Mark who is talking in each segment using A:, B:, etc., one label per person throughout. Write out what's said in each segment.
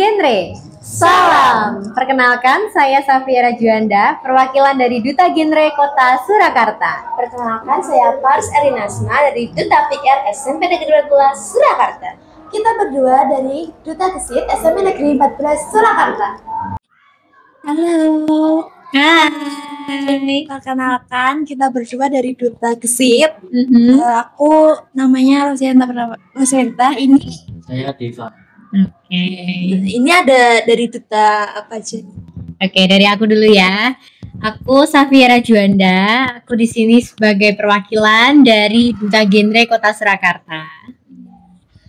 A: Genre. Salam. Perkenalkan, saya Safiera Juanda, perwakilan dari Duta Genre Kota Surakarta.
B: Perkenalkan, saya Pars Erinasma dari Duta PR SMP Negeri 14 Surakarta. Kita berdua dari Duta Gesit SMP Negeri 14 Surakarta.
C: Halo. Hai. Perkenalkan, kita berdua dari Duta Gesit. Aku namanya Rosenta. Ini
D: saya Deva.
A: Oke.
C: Ini ada dari Duta apa aja?
A: Oke, dari aku dulu ya. Aku Safiera Juanda. Aku di sini sebagai perwakilan dari Duta Genre Kota Surakarta.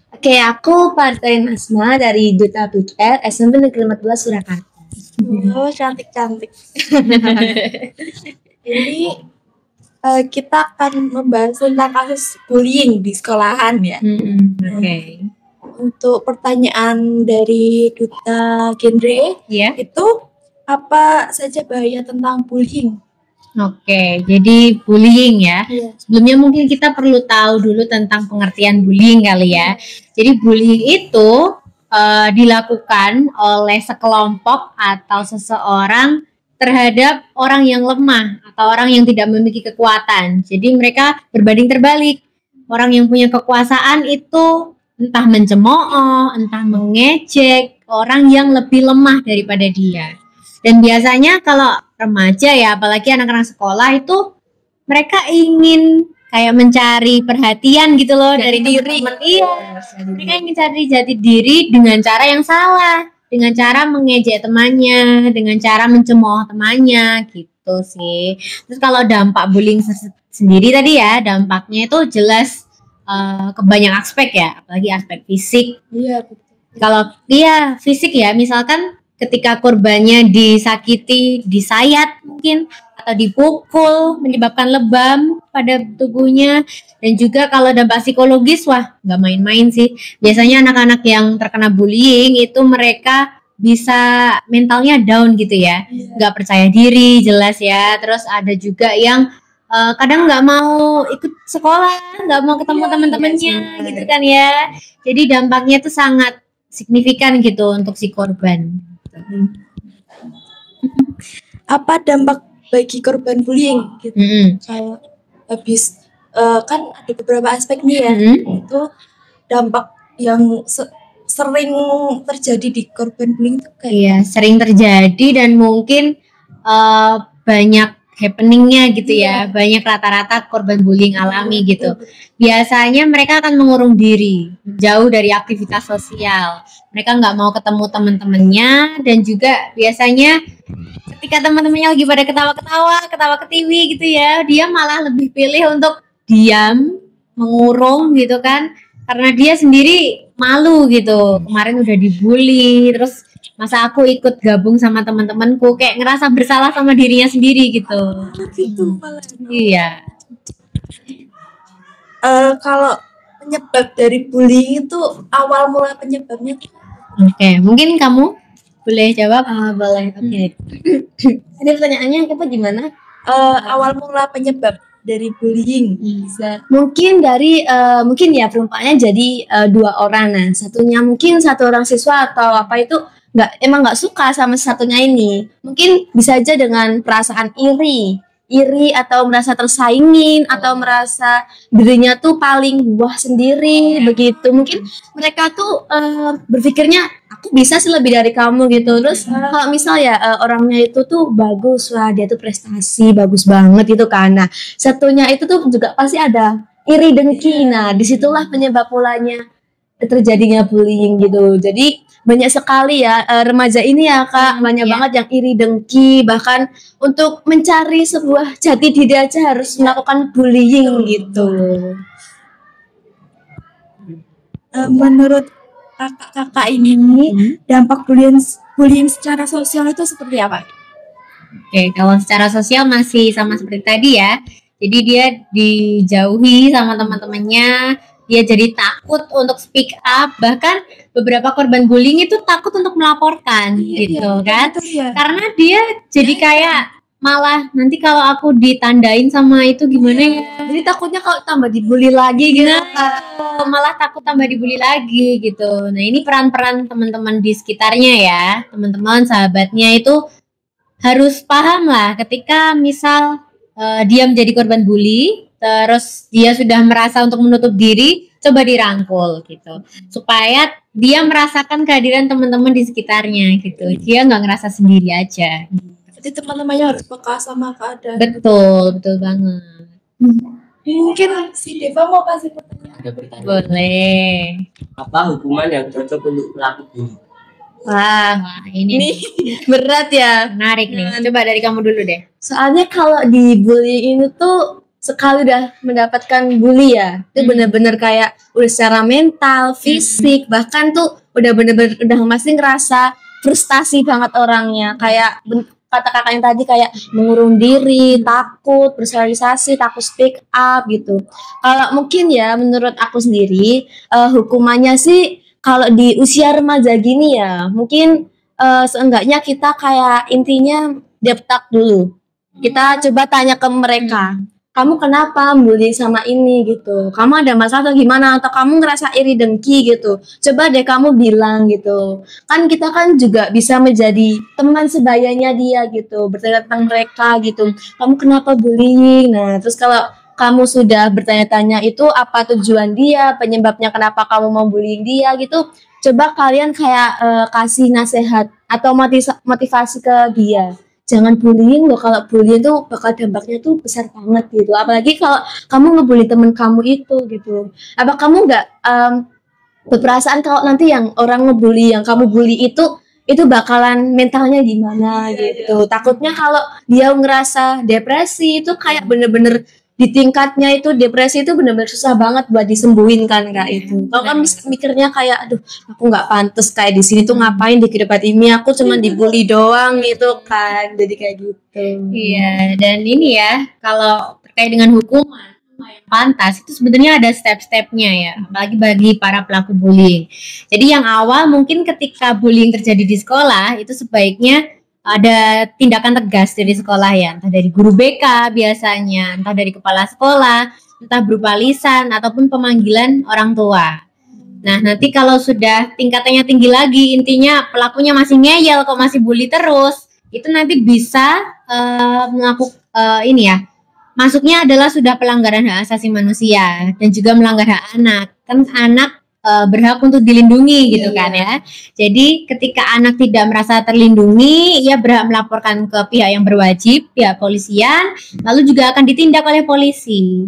B: Oke, aku Partai Nasma dari Duta PR SMP Negeri 14 Surakarta.
C: Oh, cantik-cantik. Ini kita akan membahas tentang kasus bullying di sekolahan ya.
A: Oke.
C: Untuk pertanyaan dari Duta Genre,
A: Ya.
C: itu apa saja bahaya tentang bullying?
A: Oke, jadi bullying ya.
C: Iya.
A: Sebelumnya mungkin kita perlu tahu dulu tentang pengertian bullying kali ya. Jadi bullying itu dilakukan oleh sekelompok atau seseorang terhadap orang yang lemah atau orang yang tidak memiliki kekuatan. Jadi mereka berbanding terbalik. Orang yang punya kekuasaan itu entah mencemooh, entah mengejek orang yang lebih lemah daripada dia. Dan biasanya kalau remaja ya, apalagi anak-anak sekolah itu mereka ingin kayak mencari perhatian gitu loh dari teman-teman. Iya, mereka ingin cari jati diri dengan cara yang salah, dengan cara mengejek temannya, dengan cara mencemooh temannya gitu sih. Terus kalau dampak bullying sendiri tadi ya, dampaknya itu jelas ke banyak aspek ya, apalagi aspek fisik.
C: Iya, betul.
A: Kalau dia fisik ya, misalkan ketika korbannya disakiti, disayat mungkin, atau dipukul, menyebabkan lebam pada tubuhnya. Dan juga kalau dampak psikologis, wah nggak main-main sih. Biasanya anak-anak yang terkena bullying itu mereka bisa mentalnya down gitu ya, nggak percaya diri jelas ya. Terus ada juga yang kadang nggak mau ikut sekolah, nggak mau ketemu teman-temannya gitu kan ya. Jadi dampaknya itu sangat signifikan gitu untuk si korban.
C: Apa dampak bagi korban bullying gitu? Kayak habis kan ada beberapa aspek nih ya. Itu dampak yang sering terjadi di korban bullying itu kayak
A: Iya, sering terjadi dan mungkin banyak happeningnya gitu ya, banyak rata-rata korban bullying alami gitu. Biasanya mereka akan mengurung diri, jauh dari aktivitas sosial. Mereka nggak mau ketemu teman-temannya, dan juga biasanya ketika teman-temannya lagi pada ketawa ketiwi gitu ya, dia malah lebih pilih untuk diam, mengurung gitu kan, karena dia sendiri malu gitu. Kemarin udah dibully, terus masa aku ikut gabung sama teman-temanku, kayak ngerasa bersalah sama dirinya sendiri gitu.
C: gitu malah.
A: Iya.
C: Kalau penyebab dari bullying itu awal mula penyebabnya tuh
A: Oke, mungkin kamu boleh jawab.
B: Boleh, oke. Ini pertanyaannya apa gimana?
C: awal mula penyebab dari bullying bisa
B: Mungkin dari mungkin ya perumpamannya jadi dua orang. Nah, satunya mungkin satu orang siswa atau apa itu emang nggak suka sama satunya ini. Mungkin bisa aja dengan perasaan iri atau merasa tersaingin atau merasa dirinya tuh paling wah sendiri begitu. Mungkin mereka tuh berpikirnya aku bisa sih lebih dari kamu gitu. Terus kalau misal ya orangnya itu tuh bagus, wah dia tuh prestasi bagus banget gitu kan. Nah, satunya itu tuh juga pasti ada iri dengki. Nah, disitulah penyebab mulanya terjadinya bullying gitu. Jadi banyak sekali ya remaja ini ya Kak, banyak banget yang iri dengki, bahkan untuk mencari sebuah jati diri aja harus melakukan bullying gitu.
C: menurut kakak-kakak ini dampak bullying secara sosial itu seperti apa?
A: Oke, kalau secara sosial masih sama seperti tadi ya. Jadi dia dijauhi sama teman-temannya, dia jadi takut untuk speak up, bahkan beberapa korban bullying itu takut untuk melaporkan gitu kan.
C: Betul, ya.
A: Karena dia jadi kayak malah nanti kalau aku ditandain sama itu gimana ya?
B: Jadi takutnya kalau tambah dibully lagi gitu.
A: Malah takut tambah dibully lagi gitu. Nah, ini peran-peran teman-teman di sekitarnya ya, teman-teman sahabatnya itu harus paham lah ketika misal dia menjadi korban bully, terus dia sudah merasa untuk menutup diri, coba dirangkul gitu, supaya dia merasakan kehadiran teman-teman di sekitarnya gitu. Dia nggak ngerasa sendiri aja.
C: Jadi teman-temannya harus peka sama keadaan.
A: Betul banget.
C: Mungkin si Deva mau kasih pertanyaan.
D: Ada pertanyaan.
A: Boleh.
D: Apa hukuman yang cocok untuk pelaku bully?
A: Wah, ini
B: Berat ya.
A: menarik nih. Coba dari kamu dulu deh.
B: Soalnya kalau dibully ini tuh sekali udah mendapatkan bully ya, itu bener-bener kayak udah secara mental, fisik, bahkan tuh udah bener-bener udah masih ngerasa frustasi banget orangnya. Kayak kata kakak yang tadi kayak mengurung diri, takut bersosialisasi, takut speak up gitu. Kalau mungkin ya menurut aku sendiri hukumannya sih kalau di usia remaja gini ya mungkin seenggaknya kita kayak intinya deptak dulu. Kita coba tanya ke mereka, kamu kenapa bully sama ini gitu, kamu ada masalah atau gimana, atau kamu ngerasa iri dengki gitu, coba deh kamu bilang gitu. Kan kita kan juga bisa menjadi teman sebayanya dia gitu, bertanya tentang mereka gitu, kamu kenapa bullying. Nah terus kalau kamu sudah bertanya-tanya itu apa tujuan dia, penyebabnya kenapa kamu mau bullying dia gitu, coba kalian kayak kasih nasihat atau motivasi ke dia. Jangan bullying loh, kalau bullying tuh bakal dampaknya tuh besar banget gitu. Apalagi kalau kamu ngebully temen kamu itu gitu. Apa kamu nggak berperasaan kalau nanti yang orang ngebully, yang kamu bully itu bakalan mentalnya gimana gitu. Takutnya kalau dia ngerasa depresi itu kayak bener-bener di tingkatnya itu depresi itu benar-benar susah banget buat disembuhin kan Kak itu. Kalau kan mikirnya kayak aduh aku nggak pantas kayak di sini tuh ngapain di kehidupan ini, aku cuma dibully doang gitu kan. Jadi kayak gitu.
A: Iya, dan ini ya kalau terkait dengan hukuman yang pantas itu sebenarnya ada step-stepnya ya, apalagi bagi para pelaku bullying. Jadi yang awal mungkin ketika bullying terjadi di sekolah itu sebaiknya ada tindakan tegas dari sekolah ya, entah dari guru BK biasanya, entah dari kepala sekolah, entah berupa lisan ataupun pemanggilan orang tua. Nah nanti kalau sudah tingkatannya tinggi lagi, intinya pelakunya masih ngeyel kok masih bully terus, itu nanti bisa ini ya, masuknya adalah sudah pelanggaran hak asasi manusia dan juga melanggar hak anak. Kan anak berhak untuk dilindungi gitu kan ya. Jadi ketika anak tidak merasa terlindungi, ia berhak melaporkan ke pihak yang berwajib, pihak polisian, lalu juga akan ditindak oleh polisi.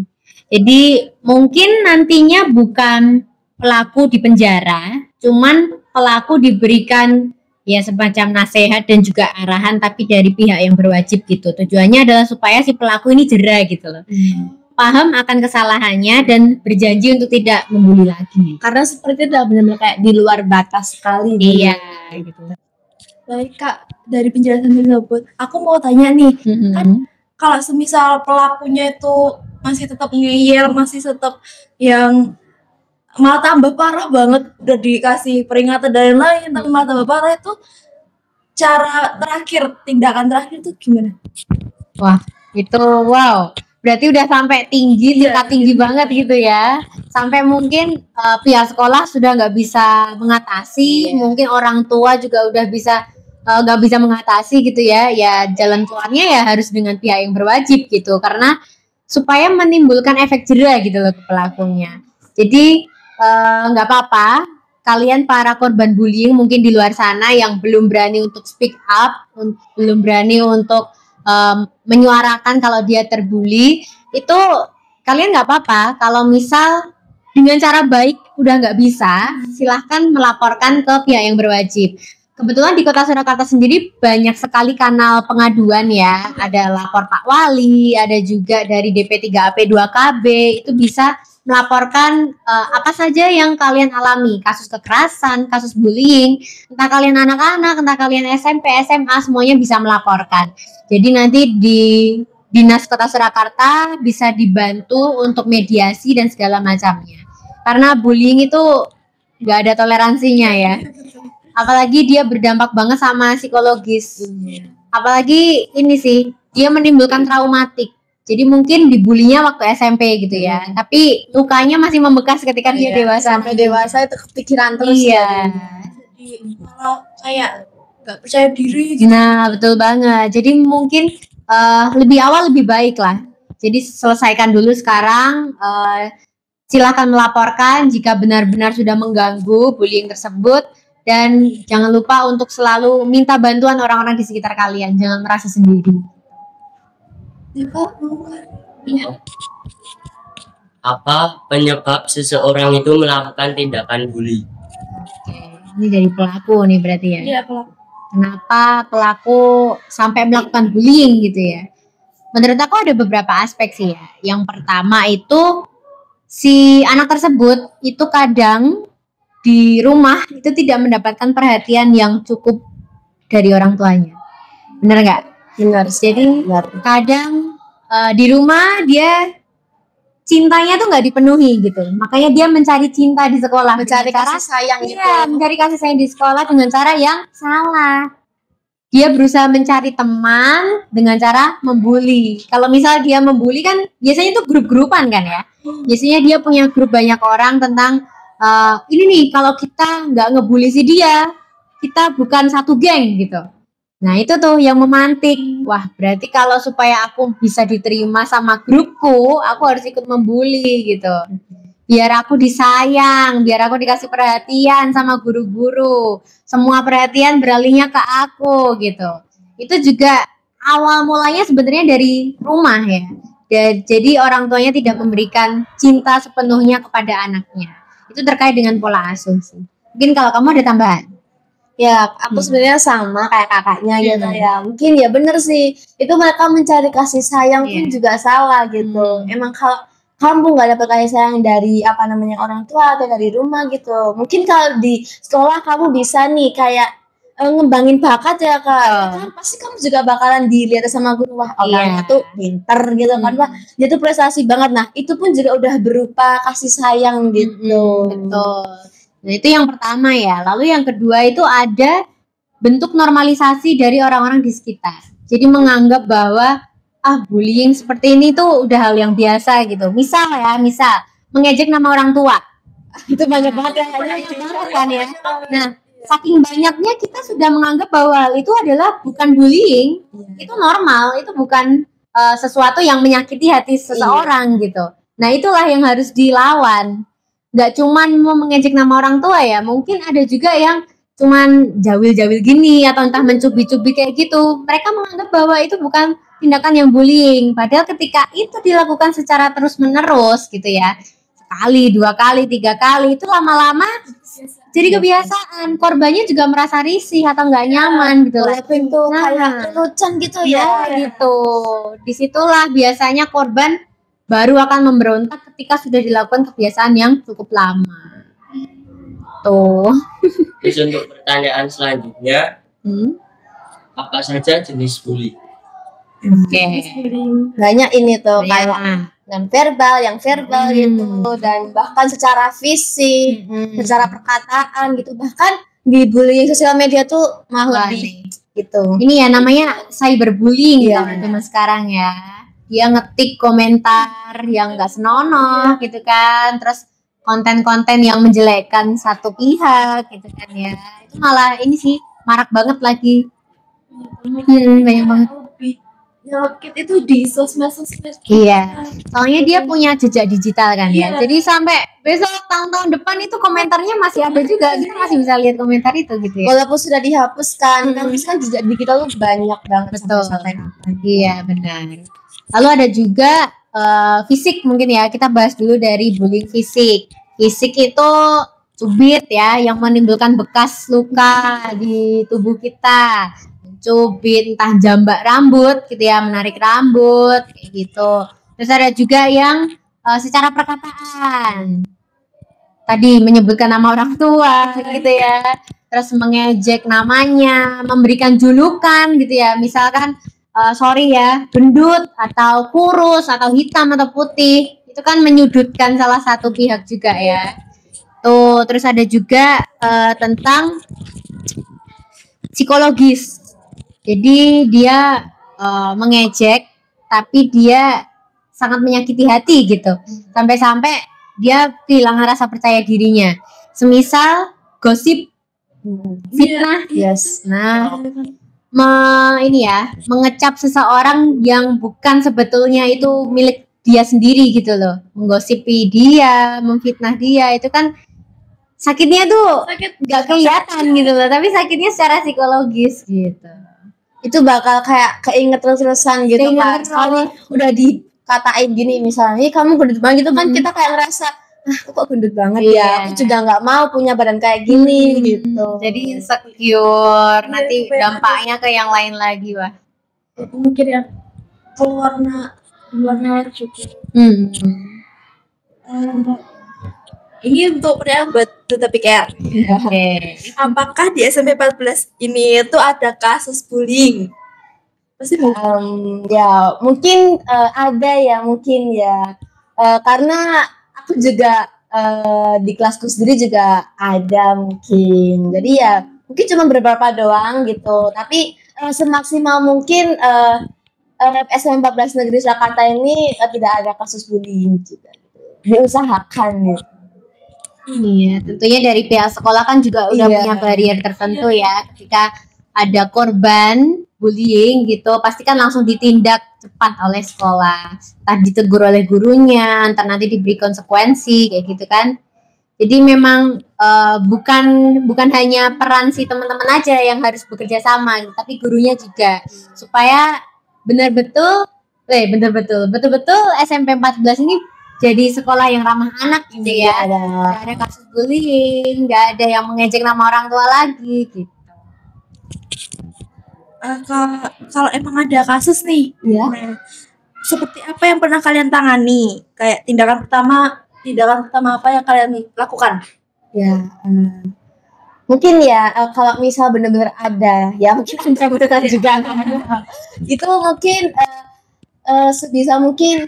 A: Jadi mungkin nantinya bukan pelaku dipenjara, cuman pelaku diberikan ya semacam nasihat dan juga arahan tapi dari pihak yang berwajib gitu. Tujuannya adalah supaya si pelaku ini jera gitu loh. Paham akan kesalahannya dan berjanji untuk tidak membuli lagi.
B: Karena seperti itu benar-benar kayak di luar batas sekali.
A: Iya, gitu.
C: Baik Kak, dari penjelasan tersebut, aku mau tanya nih, kan kalau semisal pelakunya itu masih tetap ngeyel, masih tetap yang malah tambah parah banget, udah dikasih peringatan dan lain, tapi malah tambah parah, itu cara terakhir, tindakan terakhir itu gimana?
A: Wah, itu wow. Berarti udah sampai tinggi, tingkat tinggi banget gitu ya. Sampai mungkin pihak sekolah sudah nggak bisa mengatasi, mungkin orang tua juga udah bisa nggak bisa mengatasi gitu ya. Ya jalan keluarnya ya harus dengan pihak yang berwajib gitu, karena supaya menimbulkan efek jera gitu loh ke pelakunya. Jadi nggak apa-apa, kalian para korban bullying mungkin di luar sana yang belum berani untuk speak up, belum berani untuk menyuarakan kalau dia terbully, itu kalian nggak apa-apa kalau misal dengan cara baik udah nggak bisa, silahkan melaporkan ke pihak yang berwajib. Kebetulan di Kota Surakarta sendiri banyak sekali kanal pengaduan ya, ada lapor Pak Wali, ada juga dari DP3AP 2KB, itu bisa melaporkan apa saja yang kalian alami, kasus kekerasan, kasus bullying, entah kalian anak-anak, entah kalian SMP, SMA, semuanya bisa melaporkan. Jadi nanti di Dinas Kota Surakarta bisa dibantu untuk mediasi dan segala macamnya. Karena bullying itu nggak ada toleransinya ya. Apalagi dia berdampak banget sama psikologis. Apalagi ini sih, dia menimbulkan traumatik. Jadi mungkin dibulinya waktu SMP gitu ya, tapi lukanya masih membekas ketika dia dewasa.
B: Sampai dewasa itu kepikiran terus.
A: Iya.
C: Jadi malah kayak nggak percaya diri gitu.
A: Nah, betul banget. Jadi mungkin lebih awal lebih baik lah. Jadi selesaikan dulu sekarang. Silakan melaporkan jika benar-benar sudah mengganggu bullying tersebut. Dan jangan lupa untuk selalu minta bantuan orang-orang di sekitar kalian. Jangan merasa sendiri.
D: Apa penyebab seseorang itu melakukan tindakan bully?
A: Oke, ini dari pelaku nih berarti ya.
C: Iya, pelaku.
A: Kenapa pelaku sampai melakukan bullying gitu ya? Menurut aku ada beberapa aspek sih ya. Yang pertama itu si anak tersebut itu kadang di rumah itu tidak mendapatkan perhatian yang cukup dari orang tuanya. Bener nggak?
B: Benar.
A: Jadi kadang di rumah dia cintanya tuh nggak dipenuhi gitu. Makanya dia mencari cinta di sekolah.
B: Mencari
A: Dengan cara-
B: kasih sayang gitu.
A: Iya, mencari kasih sayang di sekolah dengan cara yang salah. Dia berusaha mencari teman dengan cara membuli. Kalau misal dia membuli kan biasanya itu grup-grupan kan ya. Biasanya dia punya grup banyak orang tentang ini nih kalau kita nggak ngebully si dia, kita bukan satu geng gitu. Nah itu tuh yang memantik. Wah berarti kalau supaya aku bisa diterima sama grupku, aku harus ikut membuli gitu. Biar aku disayang, biar aku dikasih perhatian sama guru-guru. Semua perhatian beralihnya ke aku gitu. Itu juga awal mulanya sebenarnya dari rumah ya. Jadi orang tuanya tidak memberikan cinta sepenuhnya kepada anaknya. Itu terkait dengan pola asuh sih. Mungkin kalau kamu ada tambahan?
B: Ya, aku sebenarnya sama kayak kakaknya gitu
A: Hmm.
B: ya. Mungkin ya bener sih. Itu mereka mencari kasih sayang pun
A: Iya.
B: juga salah gitu. Emang kalau kamu nggak dapet kasih sayang dari apa namanya orang tua atau dari rumah gitu. Mungkin kalau di sekolah kamu bisa nih kayak ngembangin bakat ya kak. Kan pasti kamu juga bakalan dilihat sama guru, wah orangnya tuh pinter gitu kan, wah dia tuh prestasi banget. Nah itu pun juga udah berupa kasih sayang gitu.
A: Betul. Nah itu yang pertama ya. Lalu yang kedua itu ada bentuk normalisasi dari orang-orang di sekitar. Jadi menganggap bahwa bullying seperti ini tuh udah hal yang biasa gitu. Misal mengejek nama orang tua.
B: Itu banyak banget ya.
A: Kan ya. Nah, saking banyaknya kita sudah menganggap bahwa itu adalah bukan bullying. Itu normal, itu bukan sesuatu yang menyakiti hati seseorang gitu. Nah, itulah yang harus dilawan. Nggak cuman mau mengejek nama orang tua ya, mungkin ada juga yang cuman jawil-jawil gini atau entah mencubit-cubit kayak gitu. Mereka menganggap bahwa itu bukan tindakan yang bullying, padahal ketika itu dilakukan secara terus-menerus gitu ya, sekali, 2 kali, 3 kali, itu lama-lama jadi kebiasaan. Korbannya juga merasa risih atau nggak nyaman gitu.
B: Walaupun tuh kayak lelucon gitu ya.
A: Gitu. Disitulah biasanya korban baru akan memberontak ketika sudah dilakukan kebiasaan yang cukup lama. Tuh.
D: Terus untuk pertanyaan selanjutnya, apa saja jenis bully?
A: Oke.
B: Banyak ini tuh kayak
A: Kayak
B: yang verbal gitu, dan bahkan secara fisik, secara perkataan gitu, bahkan di bullying sosial media tuh malah lebih gitu.
A: Ini ya namanya cyberbullying ya zaman sekarang ya. Dia ngetik komentar yang enggak senonoh gitu kan, terus konten-konten yang menjelekkan satu pihak gitu kan ya. Itu malah ini sih marak banget lagi. Banyak banget.
C: Nyelkit itu di sosmed.
A: Iya, soalnya dia punya jejak digital kan ya. Jadi sampai besok tahun-tahun depan itu komentarnya masih ada juga. Kita masih bisa lihat komentar itu gitu ya.
B: Walaupun sudah dihapuskan, kan jejak digital tuh banyak banget.
A: Betul. Iya benar. Lalu ada juga fisik mungkin ya. Kita bahas dulu dari bullying fisik. Fisik itu cubit ya, yang menimbulkan bekas luka di tubuh kita. Cubit, entah jambak rambut gitu ya, menarik rambut kayak gitu. Terus ada juga yang secara perkataan, tadi menyebutkan nama orang tua gitu ya, terus mengejek namanya, memberikan julukan gitu ya, misalkan sorry ya, gendut atau kurus atau hitam atau putih, itu kan menyudutkan salah satu pihak juga ya. Tuh, terus ada juga tentang psikologis. Jadi dia mengejek, tapi dia sangat menyakiti hati gitu. Sampai-sampai dia kehilangan rasa percaya dirinya. Semisal gosip, fitnah.
B: Yes.
A: Nah, mengecap seseorang yang bukan sebetulnya itu milik dia sendiri gitu loh. Menggosipi dia, memfitnah dia, itu kan sakitnya tuh nggak kelihatan gitu loh, tapi sakitnya secara psikologis gitu.
B: Itu bakal kayak keinget terus-terusan gitu kan. Soalnya udah dikatain gini misalnya, kamu gendut banget gitu kan, kita kayak ngerasa kok gendut banget ya. Aku juga nggak mau punya badan kayak gini gitu.
A: Jadi insecure, nanti dampaknya ke yang lain lagi, wah.
C: Mungkin ya warna juga. Ini untuk pertanyaan buat Duta Pikir. Apakah di SMP 14 ini itu ada kasus bullying? Pasti
B: ya mungkin ada ya, mungkin ya. Karena aku juga di kelasku sendiri juga ada mungkin. Jadi ya mungkin cuma beberapa doang gitu. Tapi semaksimal mungkin SMP 14 Negeri Surakarta ini tidak ada kasus bullying juga. Diusahakan gitu.
A: Iya, tentunya dari pihak sekolah kan juga udah punya barrier tertentu ya. Ketika ada korban bullying gitu, pasti kan langsung ditindak cepat oleh sekolah. Entah ditegur oleh gurunya, entar nanti diberi konsekuensi kayak gitu kan. Jadi memang bukan hanya peran si teman-teman aja yang harus bekerja sama, tapi gurunya juga, supaya betul-betul SMP 14 ini jadi sekolah yang ramah anak gitu ya. Gak ada kasus bullying, gak ada yang mengejek nama orang tua lagi gitu.
C: Kalau emang ada kasus nih, nah, seperti apa yang pernah kalian tangani? Kayak tindakan pertama apa yang kalian lakukan?
B: Ya, mungkin ya kalau misal benar-benar ada, ya mungkin benar juga itu mungkin sebisa mungkin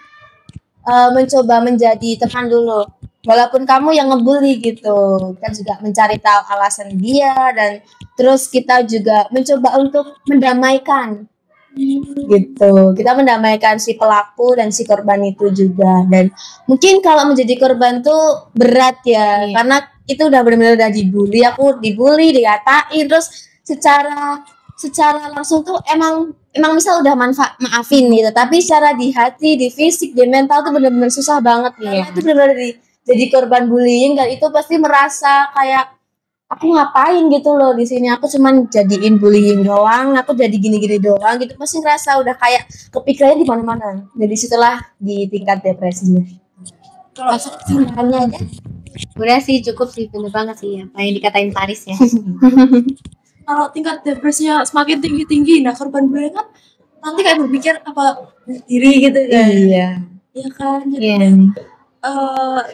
B: mencoba menjadi teman dulu, walaupun kamu yang ngebully gitu, kita juga mencari tahu alasan dia, dan terus kita juga mencoba untuk mendamaikan gitu. Kita mendamaikan si pelaku dan si korban itu juga. Dan mungkin kalau menjadi korban tuh berat ya, karena itu udah benar-benar udah dibully, aku dibully, dikatain, terus secara langsung tuh emang misal udah maafin gitu, tapi secara di hati, di fisik, di mental tuh benar-benar susah banget ya. Itu benar-benar jadi korban bullying, dan itu pasti merasa kayak aku ngapain gitu loh di sini, aku cuman jadiin bullying doang, aku jadi gini-gini doang gitu, pasti ngerasa udah kayak kepikirannya di mana-mana. Jadi situlah di tingkat depresinya.
C: Kalau
B: sebenarnya aja
A: udah sih, cukup sih, bener banget sih apa yang dikatain Paris ya.
C: kalau tingkat depresinya semakin tinggi, nah korban bullying kan nanti kayak berpikir apa diri gitu kan. Iya kan, jadi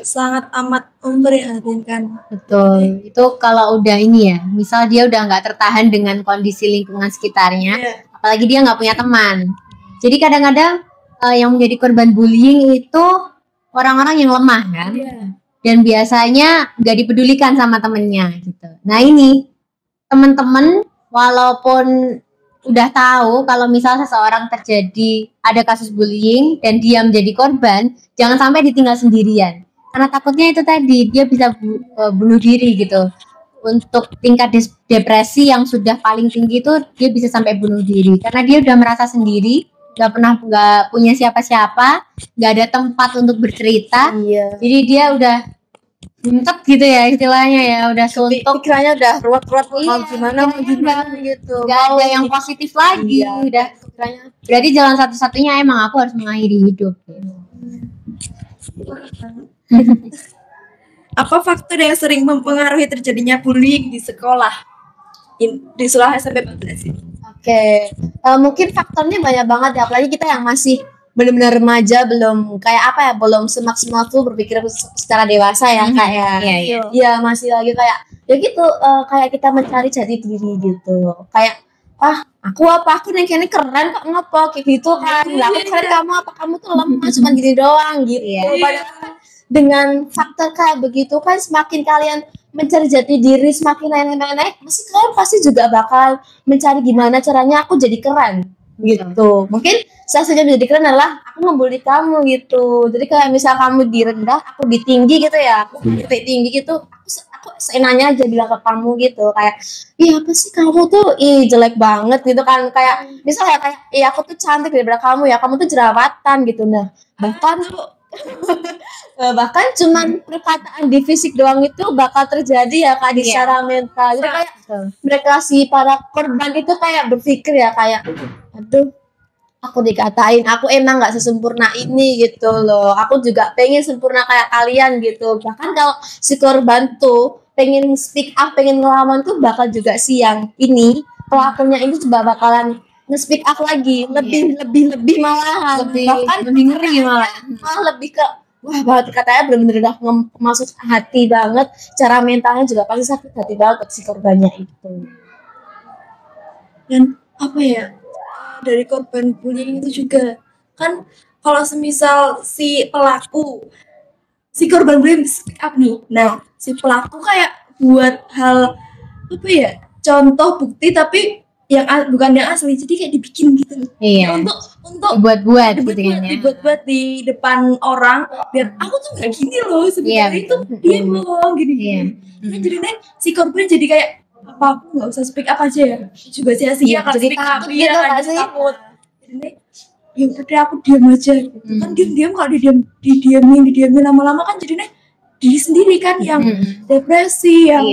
C: sangat amat memprihatinkan.
A: Betul, itu kalau udah ini ya, misal dia udah nggak tertahan dengan kondisi lingkungan sekitarnya, apalagi dia nggak punya teman. Jadi kadang-kadang yang menjadi korban bullying itu orang-orang yang lemah kan, dan biasanya nggak dipedulikan sama temennya gitu. Nah ini teman-teman, walaupun udah tahu kalau misal seseorang terjadi ada kasus bullying dan dia menjadi korban, jangan sampai ditinggal sendirian. Karena takutnya itu tadi, dia bisa bunuh diri gitu. Untuk tingkat depresi yang sudah paling tinggi itu, dia bisa sampai bunuh diri. Karena dia udah merasa sendiri, nggak punya siapa-siapa, nggak ada tempat untuk bercerita. Jadi dia udah suntuk gitu ya istilahnya ya, udah suntuk,
B: pikirannya udah ruwet-ruwet, mau gimana gitu,
A: nggak ada yang positif lagi. Udah pikirannya, berarti jalan satu-satunya emang aku harus mengakhiri hidup gitu.
C: Apa faktor yang sering mempengaruhi terjadinya bullying di sekolah? Di sekolah SMP 14 ini?
B: Oke, mungkin faktornya banyak banget ya, apalagi kita yang masih benar-benar remaja, belum kayak apa ya, belum semaksimal tuh berpikir secara dewasa ya, kayak ya masih lagi kayak ya gitu, kayak kita mencari jati diri gitu, kayak aku nih kayaknya keren kok, ngapa kayak gitu kan, lah keren kamu apa, kamu tuh lemah cuma gini doang gitu. Padahal dengan faktor kayak begitu kan, semakin kalian mencari jati diri, semakin naik, kalian pasti juga bakal mencari gimana caranya aku jadi keren. gitu. Mungkin salah satu yang menjadikan adalah aku ngebully kamu gitu. Jadi kayak misal kamu di rendah, aku di tinggi gitu ya. Aku di tinggi gitu, aku seenaknya aja bilang ke kamu gitu kayak, iya apa sih kamu tuh jelek banget gitu kan, kayak misalnya kayak iya aku tuh cantik daripada kamu ya, kamu tuh jerawatan gitu. Nah bahkan bahkan cuman perkataan di fisik doang itu bakal terjadi ya kak di secara mental. Jadi kayak mereka si para korban itu kayak berpikir ya kayak, aduh aku dikatain aku emang nggak sesempurna ini gitu loh, aku juga pengen sempurna kayak kalian gitu. Bahkan kalau si korban tuh pengen speak up, pengen ngelawan tuh bakal juga si yang ini pelakunya ini juga bakalan nge-speak up lagi, lebih malahan, bahkan
A: lebih ngeri malah.
B: Lebih ke wah banget katanya bener-bener udah masuk hati banget, cara mentalnya juga pasti sakit hati banget si korbannya itu.
C: Dan apa ya, dari korban bullying itu juga kan kalau semisal si korban bullying speak up nih, nah si pelaku kayak buat hal apa ya, contoh bukti tapi yang bukan yang asli, jadi kayak dibikin gitu loh.
A: Iya.
C: Untuk
A: dibuat-buat gitu kan ya.
C: Dibuat-buat di depan orang biar aku tuh nggak gini loh sebenarnya, itu dia bohong gini.
A: Iya.
C: Nah, jadi si korban jadi kayak apa aku nggak usah speak up aja ya, juga sia-sia kan
B: jadi
C: speak up
B: takut gitu nggak sih?
C: takut. Jadi ya udah aku diam aja gitu. Kan diam kalau didiamin lama-lama kan jadinya diri sendiri kan yang depresi, yang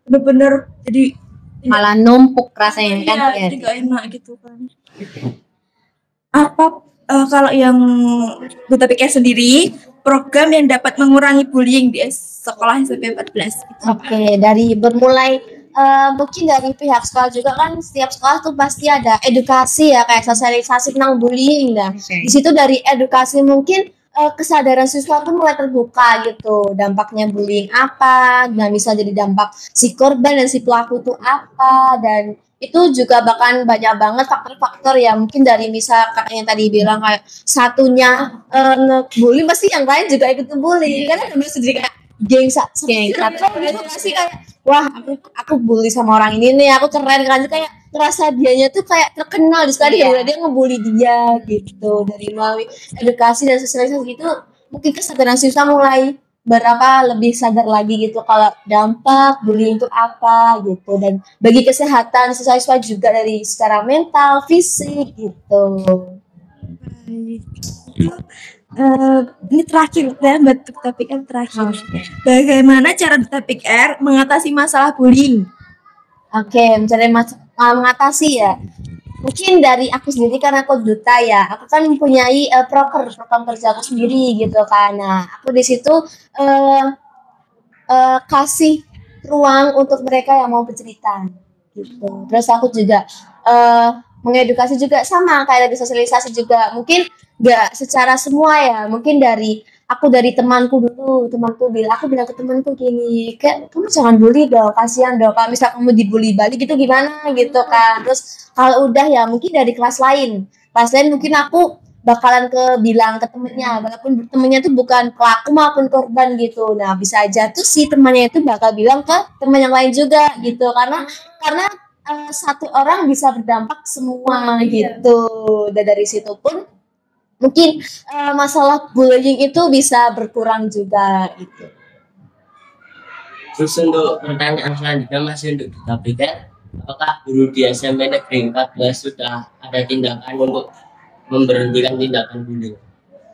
C: bener-bener jadi
A: malah numpuk rasanya kan ya.
C: Jadi gak enak gitu kan. Apa kalau yang Duta PKR sendiri, program yang dapat mengurangi bullying di sekolah SMP 14 gitu.
B: Oke, dari bermulai mungkin dari pihak sekolah juga kan, setiap sekolah tuh pasti ada edukasi ya, kayak sosialisasi tentang bullying. Nah, di situ dari edukasi mungkin kesadaran siswa pun mulai terbuka gitu, dampaknya bullying apa, dan bisa jadi dampak si korban dan si pelaku itu apa, dan itu juga bahkan banyak banget faktor-faktor ya, mungkin dari misal yang tadi bilang kayak satunya ngebully pasti yang lain juga ikut ngebully, karena ada sedikit kayak geng satu sih kayak wah aku bully sama orang ini nih, aku keren kan, kayak ngerasa dianya tuh kayak terkenal di sekolah dia ngebully dia gitu. Dari melalui edukasi dan sosialisasi gitu mungkin kesadaran siswa mulai lebih sadar lagi gitu kalau dampak bullying itu apa gitu, dan bagi kesehatan siswa juga dari secara mental, fisik gitu.
C: Ini terakhir ya, buat Duta PKR terakhir. Bagaimana cara Duta PKR mengatasi masalah bullying?
B: Oke, mengatasi ya. Mungkin dari aku sendiri, karena aku duta ya, aku kan mempunyai program kerja aku sendiri gitu kan. Nah, aku di situ kasih ruang untuk mereka yang mau bercerita gitu. Terus aku juga mengedukasi juga, sama kayak dari sosialisasi juga. Mungkin nggak secara semua ya, mungkin dari temanku dulu, aku bilang ke temanku gini, kayak kamu jangan bully dong, kasihan dong kalau misal kamu dibully balik gitu gimana gitu kan. Terus kalau udah ya mungkin dari kelas lain mungkin aku bakalan bilang ke temennya, walaupun temennya tuh bukan pelaku maupun korban gitu. Nah bisa aja tuh si temannya itu bakal bilang ke teman yang lain juga gitu, karena satu orang bisa berdampak semua gitu. Dan dari situ pun mungkin masalah bullying itu bisa berkurang juga gitu.
D: Terus untuk pertanyaan selanjutnya masih untuk Duta PKR, apakah guru di SMP Negeri 14 sudah ada tindakan untuk memberhentikan tindakan bullying?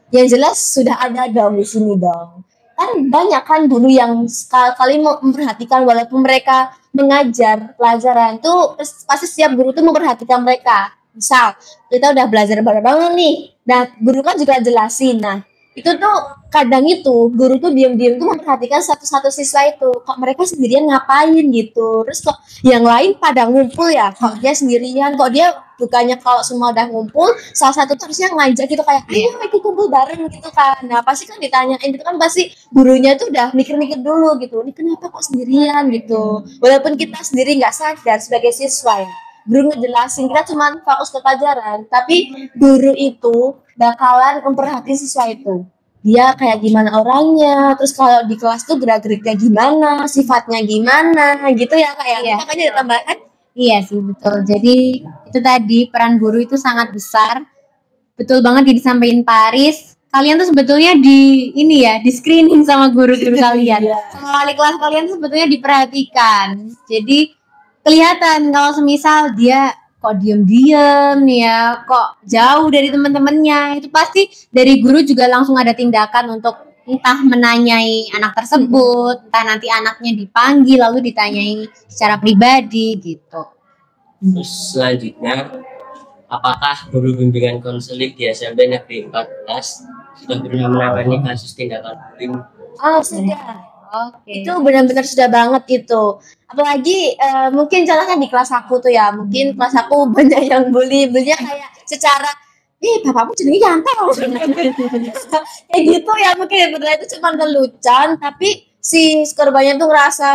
B: Yang jelas sudah ada dong di sini dong. Kan banyak kan guru yang sekali memperhatikan, walaupun mereka mengajar pelajaran tuh pasti setiap guru tuh memperhatikan mereka. Misal kita udah belajar bareng-bareng nih, nah guru kan juga jelasin. Nah itu tuh kadang itu guru tuh diam-diam tuh memperhatikan satu-satu siswa itu, kok mereka sendirian ngapain gitu, terus kok yang lain pada ngumpul ya, kok dia sendirian, kok dia bukannya kalau semua udah ngumpul salah satu tuh harusnya ngajak gitu kayak ayo ikut kumpul bareng gitu kan. Nah pasti kan ditanyain itu kan, pasti gurunya tuh udah mikir-mikir dulu gitu, ini kenapa kok sendirian gitu, walaupun kita sendiri nggak sadar sebagai siswa ya. Guru ngejelasin, kita cuma fokus ke pelajaran, tapi guru itu bakalan memperhatikan siswa itu, dia kayak gimana orangnya, terus kalau di kelas tuh gerak-geriknya gimana, sifatnya gimana gitu ya, kayak makanya ditambahkan
A: Iya sih betul. Jadi itu tadi peran guru itu sangat besar. Betul banget yang disampaikan Paris. Kalian tuh sebetulnya di screening sama guru-guru kalian. Sama wali kelas kalian tuh sebetulnya diperhatikan. Jadi kelihatan kalau semisal dia kok diem-diem nih ya, kok jauh dari teman-temannya, itu pasti dari guru juga langsung ada tindakan untuk entah menanyai anak tersebut, entah nanti anaknya dipanggil lalu ditanyai secara pribadi gitu.
D: Terus selanjutnya, apakah guru bimbingan konseling di SMP Negeri 14 sudah pernah menangani kasus tindakan bullying?
B: Oh sudah.
A: Oke.
B: Itu benar-benar sudah banget gitu. Apalagi mungkin contohnya di kelas aku tuh ya, mungkin kelas aku banyak yang bully-bullynya kayak secara bapakmu jenenge Yanto. Kayak gitu ya, mungkin sebenarnya itu cuma lelucon, tapi si korbannya tuh ngerasa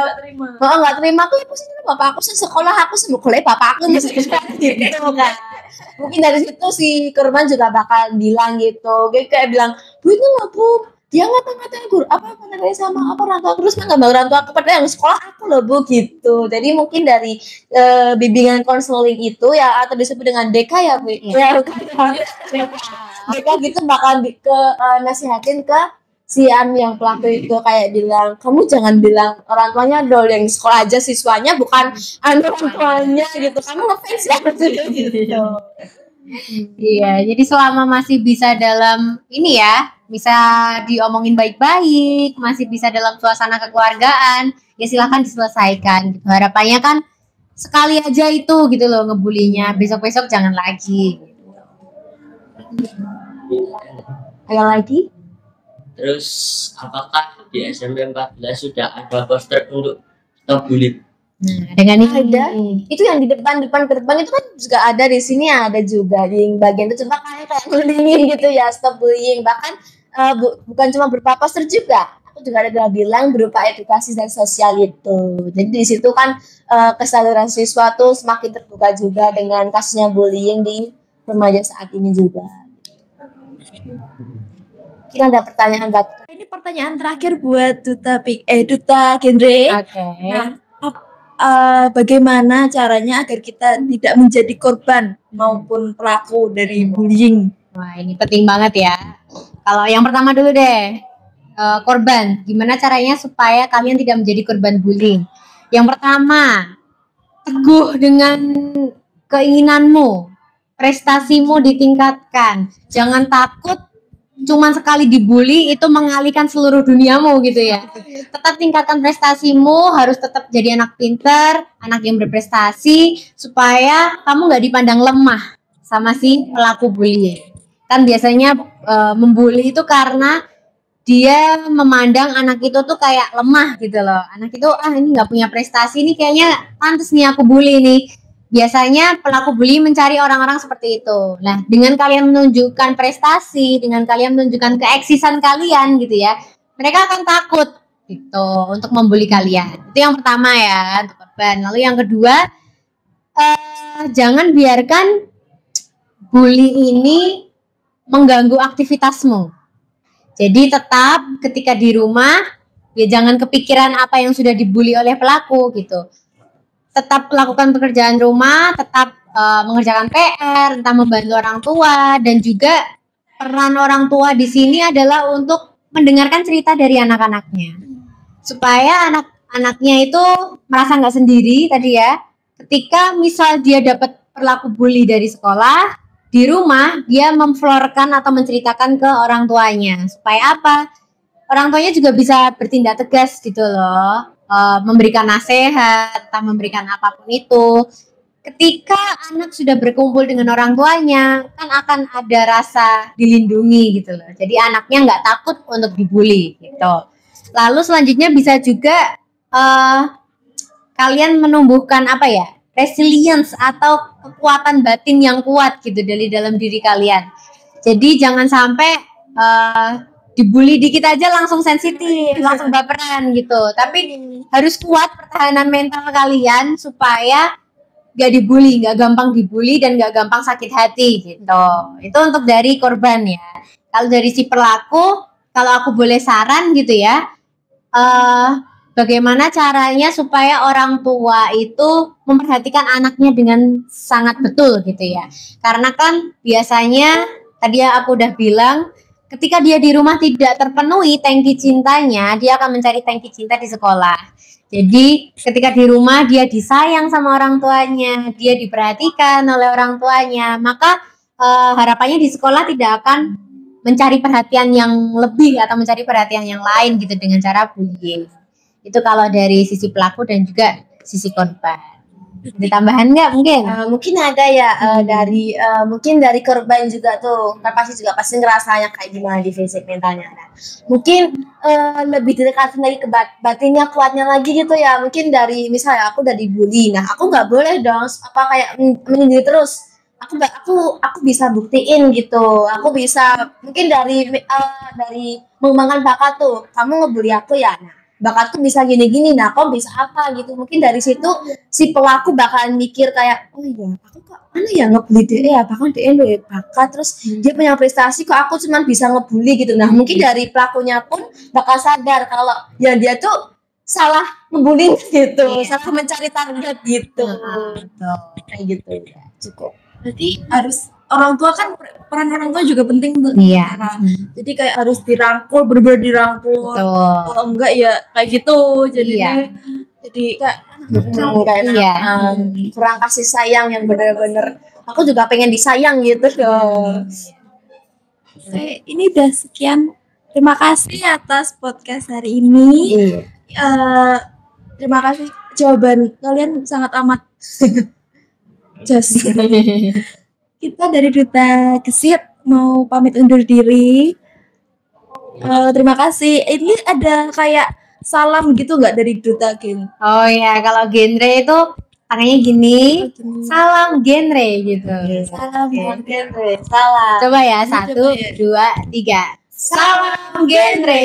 B: nggak terima tuh aku sih bapak aku sekolah aku sekolah bapak aku gitu kan. Mungkin dari situ si korban juga bakal bilang gitu, kayak bilang bu itu nggak bu, dia ngata-ngatain guru apa sama apa orang tua, terus nggak orang tua aku padahal yang sekolah aku loh bu gitu. Jadi mungkin dari bimbingan konseling itu ya, atau disebut dengan DK ya bu, ya DK gitu bakal nasihatin ke si yang pelaku itu, kayak bilang kamu jangan bilang orang tuanya dong, yang sekolah aja siswanya bukan orang tuanya gitu, kamu ngefans ya gitu.
A: Iya, jadi selama masih bisa dalam ini ya, bisa diomongin baik-baik, masih bisa dalam suasana kekeluargaan, ya silahkan diselesaikan gitu. Harapannya kan sekali aja itu gitu loh ngebulinya, besok-besok jangan lagi.
B: Ada lagi?
D: Terus apakah di SMP 14 sudah ada poster untuk stop bullying?
A: Nah, dengan ini
B: ada. Itu yang di depan itu kan juga ada, di sini ada juga di bagian itu, coba kayak bullying gitu ya, stop bullying. Bahkan bukan cuma berupa poster juga. Aku juga ada bilang berupa edukasi dan sosial itu. Jadi di situ kan kesadaran siswa tuh semakin terbuka juga dengan kasusnya bullying di remaja saat ini juga. Kita ada pertanyaan Mbak.
C: Ini pertanyaan terakhir buat Duta Genre.
A: Oke.
C: Nah, bagaimana caranya agar kita tidak menjadi korban maupun pelaku dari bullying?
A: Wah, ini penting banget ya. Kalau yang pertama dulu deh, korban. Gimana caranya supaya kalian tidak menjadi korban bullying? Yang pertama, teguh dengan keinginanmu, prestasimu ditingkatkan. Jangan takut cuman sekali dibully itu mengalihkan seluruh duniamu gitu ya. Tetap tingkatkan prestasimu, harus tetap jadi anak pintar, anak yang berprestasi, supaya kamu nggak dipandang lemah sama si pelaku bullying. Kan biasanya membuli itu karena dia memandang anak itu tuh kayak lemah gitu loh. Anak itu ini nggak punya prestasi, ini kayaknya pantas nih aku bully nih. Biasanya pelaku bully mencari orang-orang seperti itu. Nah, dengan kalian menunjukkan prestasi, dengan kalian menunjukkan keeksisan kalian gitu ya, mereka akan takut gitu untuk membuli kalian. Itu yang pertama ya, untuk korban. Lalu yang kedua, jangan biarkan bully ini mengganggu aktivitasmu. Jadi tetap ketika di rumah, ya jangan kepikiran apa yang sudah dibully oleh pelaku gitu. Tetap lakukan pekerjaan rumah, tetap mengerjakan PR, entah membantu orang tua, dan juga peran orang tua di sini adalah untuk mendengarkan cerita dari anak-anaknya, supaya anak-anaknya itu merasa nggak sendiri tadi ya. Ketika misal dia dapat perilaku bully dari sekolah, di rumah dia memflorkan atau menceritakan ke orang tuanya, supaya apa? Orang tuanya juga bisa bertindak tegas gitu loh. Memberikan nasihat, atau memberikan apapun itu. Ketika anak sudah berkumpul dengan orang tuanya, kan akan ada rasa dilindungi gitu loh. Jadi anaknya nggak takut untuk dibully gitu. Lalu selanjutnya bisa juga kalian menumbuhkan resilience atau kekuatan batin yang kuat gitu dari dalam diri kalian. Jadi jangan sampai dibully dikit aja langsung sensitif, langsung baperan gitu. Tapi harus kuat pertahanan mental kalian supaya gak dibully, gak gampang dibully dan gak gampang sakit hati gitu. Itu untuk dari korban ya. Kalau dari si pelaku, kalau aku boleh saran gitu ya, bagaimana caranya supaya orang tua itu memperhatikan anaknya dengan sangat betul gitu ya. Karena kan biasanya tadi aku udah bilang ketika dia di rumah tidak terpenuhi tangki cintanya, dia akan mencari tangki cinta di sekolah. Jadi ketika di rumah dia disayang sama orang tuanya, dia diperhatikan oleh orang tuanya, maka harapannya di sekolah tidak akan mencari perhatian yang lebih atau mencari perhatian yang lain gitu dengan cara bullying. Itu kalau dari sisi pelaku dan juga sisi korban. Ditambahan nggak mungkin?
B: Mungkin ada ya dari mungkin dari korban juga tuh kan pasti ngerasanya kayak gimana di fisik mentalnya. Nah, mungkin lebih didekatin lagi ke batinnya kuatnya lagi gitu ya. Mungkin dari misalnya aku udah dibully, nah aku nggak boleh dong apa kayak menyendiri terus. Aku bisa buktiin gitu. Aku bisa mungkin dari mengembangkan bakat tuh. Kamu ngebully aku ya. Nah, bakatku bisa gini-gini, nah kok bisa apa gitu. Mungkin dari situ si pelaku bakalan mikir kayak, oh iya aku kok mana ya ngebully dia ya, bahkan dia loh bakat, terus dia punya prestasi kok aku cuman bisa ngebully gitu. Nah mungkin dari pelakunya pun bakal sadar kalau ya dia tuh salah ngebully gitu, salah mencari target gitu. Kayak gitu ya, cukup.
C: Berarti harus orang tua kan peran orang tua juga penting tuh.
A: Iya.
C: Jadi kayak harus dirangkul, bener-bener dirangkul. Kalau enggak ya kayak gitu jadinya. Jadi kayak
B: kurang kasih sayang yang bener-bener. Aku juga pengen disayang gitu dong.
C: Ini udah sekian. Terima kasih atas podcast hari ini. Terima kasih, jawaban kalian sangat amat just. Kita dari Duta Gesit mau pamit undur diri. Terima kasih. Ini ada kayak salam gitu nggak dari Duta Gen?
A: Oh ya, kalau genre itu tangannya gini. Salam genre gitu.
C: Salam genre.
B: Salah.
A: Coba ya, 1, 2, 3. Salam genre.